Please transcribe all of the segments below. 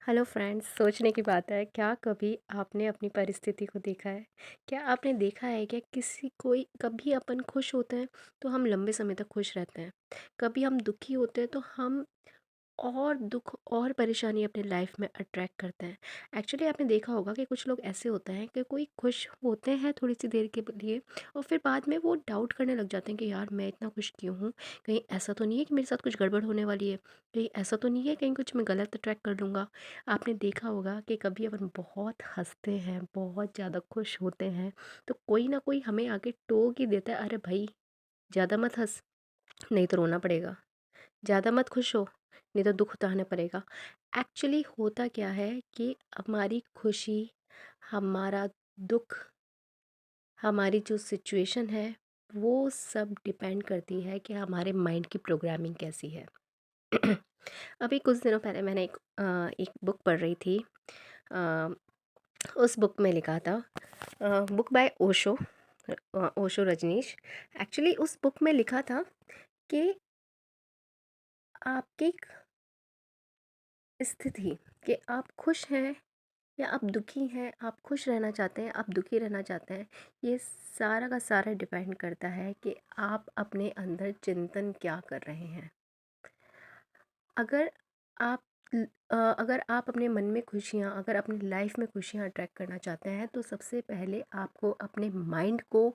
Hello friends, सोचने की बात है, क्या कभी आपने अपनी परिस्थिति को देखा है? क्या आपने देखा है क्या किसी कोई कभी अपन खुश होते हैं तो हम लंबे समय तक खुश रहते हैं। कभी हम दुखी होते हैं तो हम और दुख और परेशानी अपनी लाइफ में अट्रैक्ट करते हैं। एक्चुअली आपने देखा होगा कि कुछ लोग ऐसे होते हैं कि कोई खुश होते हैं थोड़ी सी देर के लिए और फिर बाद में वो डाउट करने लग जाते हैं कि यार मैं इतना खुश क्यों हूँ। कहीं ऐसा तो नहीं है कि मेरे साथ कुछ गड़बड़ होने वाली है, कहीं ऐसा तो नहीं है कहीं कुछ मैं गलत अट्रैक्ट कर लूँगा। आपने देखा होगा कि कभी अपन बहुत हंसते हैं, बहुत ज़्यादा खुश होते हैं, तो कोई ना कोई हमें आके टोक ही देता है, अरे भाई ज़्यादा मत हंस, नहीं तो रोना पड़ेगा। ज़्यादा मत खुश हो, नहीं तो दुःख उठाना पड़ेगा। एक्चुअली होता क्या है कि हमारी खुशी, हमारा दुःख, हमारी जो सिचुएशन है, वो सब डिपेंड करती है कि हमारे माइंड की प्रोग्रामिंग कैसी है। अभी कुछ दिनों पहले मैंने एक बुक पढ़ रही थी। अ, उस बुक में लिखा था, book by Osho, Osho Rajneesh. Actually उस बुक में लिखा था कि आपकी स्थिति कि आप खुश हैं या आप दुखी हैं, आप खुश रहना चाहते हैं, आप दुखी रहना चाहते हैं, ये सारा का सारा डिपेंड करता है कि आप अपने अंदर चिंतन क्या कर रहे हैं। अगर आप अगर आप अपने मन में खुशियाँ, अगर अपनी लाइफ में खुशियाँ अट्रैक्ट करना चाहते हैं तो सबसे पहले आपको अपने माइंड को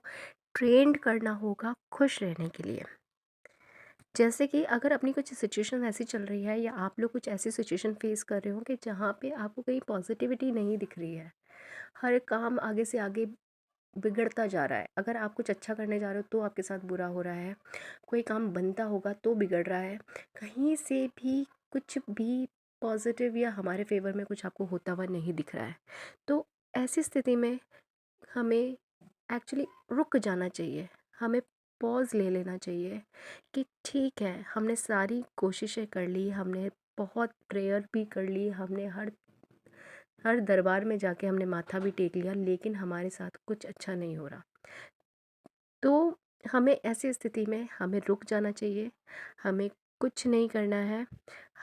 ट्रेंड करना होगा खुश रहने के लिए। जैसे कि अगर अपनी कुछ सिचुएशन ऐसी चल रही है या आप लोग कुछ ऐसी सिचुएशन फेस कर रहे हो कि जहाँ पे आपको कहीं पॉजिटिविटी नहीं दिख रही है, हर काम आगे से आगे बिगड़ता जा रहा है। अगर आप कुछ अच्छा करने जा रहे हो तो आपके साथ बुरा हो रहा है, कोई काम बनता होगा तो बिगड़ रहा है, कहीं से भी कुछ भी पॉजिटिव या हमारे फेवर में कुछ आपको होता हुआ नहीं दिख रहा है। तो ऐसी स्थिति में हमें एक्चुअली रुक जाना चाहिए, हमें पॉज़ ले लेना चाहिए कि ठीक है, हमने सारी कोशिशें कर ली, हमने बहुत प्रेयर भी कर ली, हमने हर हर दरबार में जाके हमने माथा भी टेक लिया, लेकिन हमारे साथ कुछ अच्छा नहीं हो रहा। तो हमें ऐसी स्थिति में हमें रुक जाना चाहिए, हमें कुछ नहीं करना है,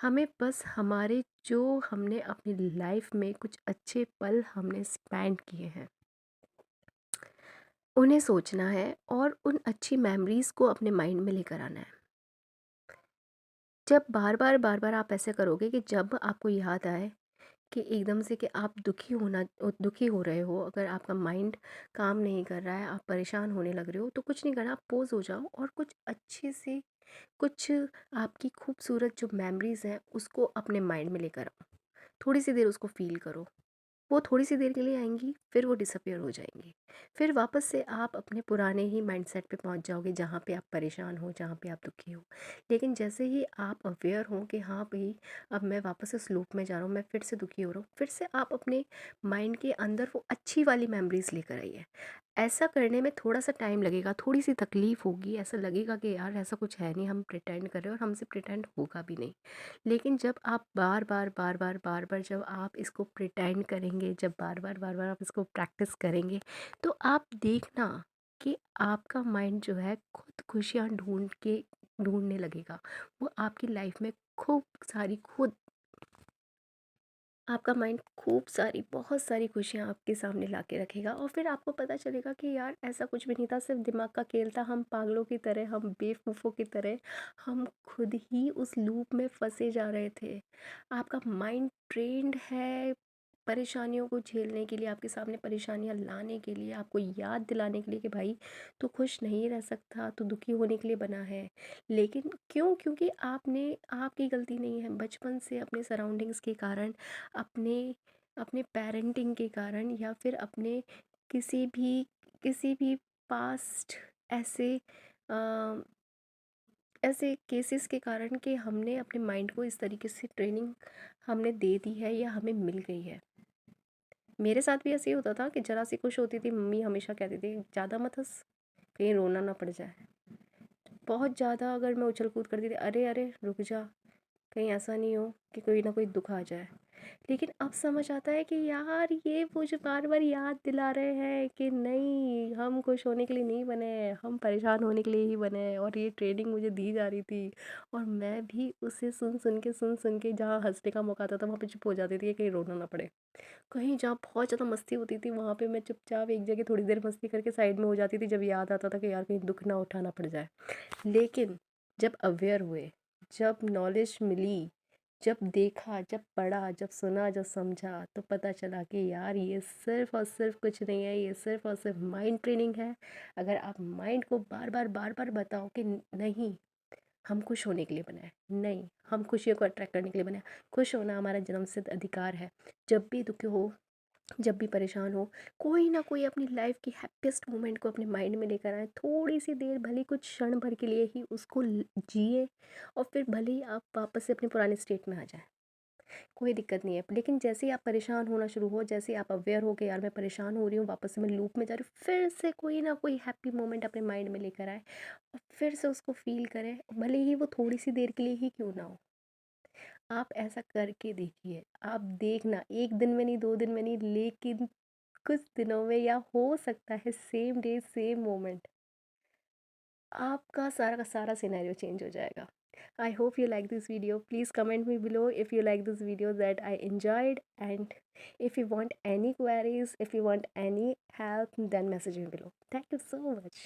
हमें बस हमारे जो हमने अपनी लाइफ में कुछ अच्छे पल हमने स्पेंड किए हैं उन्हें सोचना है और उन अच्छी मेमोरीज़ को अपने माइंड में लेकर आना है। जब बार बार आप ऐसे करोगे कि जब आपको याद आए कि एकदम से कि आप दुखी हो रहे हो, अगर आपका माइंड काम नहीं कर रहा है, आप परेशान होने लग रहे हो, तो कुछ नहीं करना, आप पोज़ हो जाओ और कुछ अच्छे से कुछ आपकी खूबसूरत जो मेमोरीज़ हैं उसको अपने माइंड में लेकर आओ। थोड़ी सी देर उसको फ़ील करो। वो थोड़ी सी देर के लिए आएंगी, फिर वो डिसअपियर हो जाएंगी। फिर वापस से आप अपने पुराने ही माइंडसेट पे पहुंच जाओगे जहाँ पे आप परेशान हो, जहाँ पे आप दुखी हो। लेकिन जैसे ही आप अवेयर हो कि हाँ भाई, अब मैं वापस इस लूप में जा रहा हूँ, मैं फिर से दुखी हो रहा हूँ, फिर से आप अपने माइंड के अंदर वो अच्छी वाली मेमोरीज लेकर आइए। ऐसा करने में थोड़ा सा टाइम लगेगा, थोड़ी सी तकलीफ होगी, ऐसा लगेगा कि यार ऐसा कुछ है नहीं, हम प्रिटेंड कर रहे हैं और हमसे प्रिटेंड होगा भी नहीं। लेकिन जब आप बार बार जब आप इसको प्रिटेंड करेंगे, जब बार बार आप इसको प्रैक्टिस करेंगे, तो आप देखना कि आपका माइंड जो है खुद खुशियाँ ढूंढने लगेगा। वो आपकी लाइफ में खूब सारी खुद आपका माइंड खूब सारी बहुत सारी खुशियाँ आपके सामने ला के रखेगा और फिर आपको पता चलेगा कि यार ऐसा कुछ भी नहीं था, सिर्फ दिमाग का खेल था। हम पागलों की तरह, हम बेवकूफ़ों की तरह हम खुद ही उस लूप में फंसे जा रहे थे। आपका माइंड ट्रेंड है परेशानियों को झेलने के लिए, आपके सामने परेशानियाँ लाने के लिए, आपको याद दिलाने के लिए कि भाई तू खुश नहीं रह सकता, तू दुखी होने के लिए बना है। लेकिन क्यों? क्योंकि आपने आपकी गलती नहीं है, बचपन से अपने सराउंडिंग्स के कारण, अपने अपने पेरेंटिंग के कारण या फिर अपने किसी भी किसी भी पास्ट ऐसे अ, ऐसे केसेस के कारण कि हमने अपने माइंड को इस तरीके से ट्रेनिंग हमने दे दी है या हमें मिल गई है। मेरे साथ भी ऐसे ही होता था कि ज़रा सी खुश होती थी, मम्मी हमेशा कहती थी ज़्यादा मत हंस, कहीं रोना ना पड़ जाए। बहुत ज़्यादा अगर मैं उछल कूद करती थी, अरे अरे रुक जा, कहीं ऐसा नहीं हो कि कोई ना कोई दुख आ जाए। लेकिन अब समझ आता है कि यार ये मुझे बार बार याद दिला रहे हैं कि नहीं, हम खुश होने के लिए नहीं बने हैं, हम परेशान होने के लिए ही बने हैं। और ये ट्रेनिंग मुझे दी जा रही थी और मैं भी उसे सुन सुन के जहाँ हंसने का मौका आता था वहाँ पे चुप हो जाती थी कि कहीं रोना ना पड़े। कहीं जहाँ बहुत ज़्यादा मस्ती होती थी वहाँ पे मैं चुपचाप एक जगह थोड़ी देर मस्ती करके साइड में हो जाती थी, जब याद आता था कि यार कहीं दुख ना उठाना पड़ जाए। लेकिन जब अवेयर हुए, जब नॉलेज मिली, जब देखा, जब पढ़ा, जब सुना, जब समझा, तो पता चला कि यार ये सिर्फ़ और सिर्फ़ कुछ नहीं है, ये सिर्फ़ और सिर्फ़ माइंड ट्रेनिंग है। अगर आप माइंड को बार-बार बताओ कि नहीं, हम खुश होने के लिए बने हैं, नहीं, हम खुशियों को अट्रैक्ट करने के लिए बने हैं, खुश होना हमारा जन्मसिद्ध अधिकार है। जब भी दुखी हो, जब भी परेशान हो, कोई ना कोई अपनी लाइफ की हैप्पीएस्ट मोमेंट को अपने माइंड में लेकर आए, थोड़ी सी देर भले ही, कुछ क्षण भर के लिए ही उसको जिए, और फिर भले ही आप वापस से अपने पुराने स्टेट में आ जाए, कोई दिक्कत नहीं है। लेकिन जैसे ही आप परेशान होना शुरू हो, जैसे ही आप अवेयर हो कि यार मैं परेशान हो रही हूँ, वापस से मैं लूप में जा रही हूँ, फिर से कोई ना कोई हैप्पी मोमेंट अपने माइंड में लेकर आए और फिर से उसको फील करें, भले ही वो थोड़ी सी देर के लिए ही क्यों ना हो। आप ऐसा करके देखिए, आप देखना, एक दिन में नहीं, 2 दिन में नहीं, लेकिन कुछ दिनों में, या हो सकता है सेम डे सेम मोमेंट, आपका सारा का सारा सिनेरियो चेंज हो जाएगा। I hope you like this video. Please comment me below if you like this video that I enjoyed, and if you want any queries, if you want any help, then message me below. Thank you so much.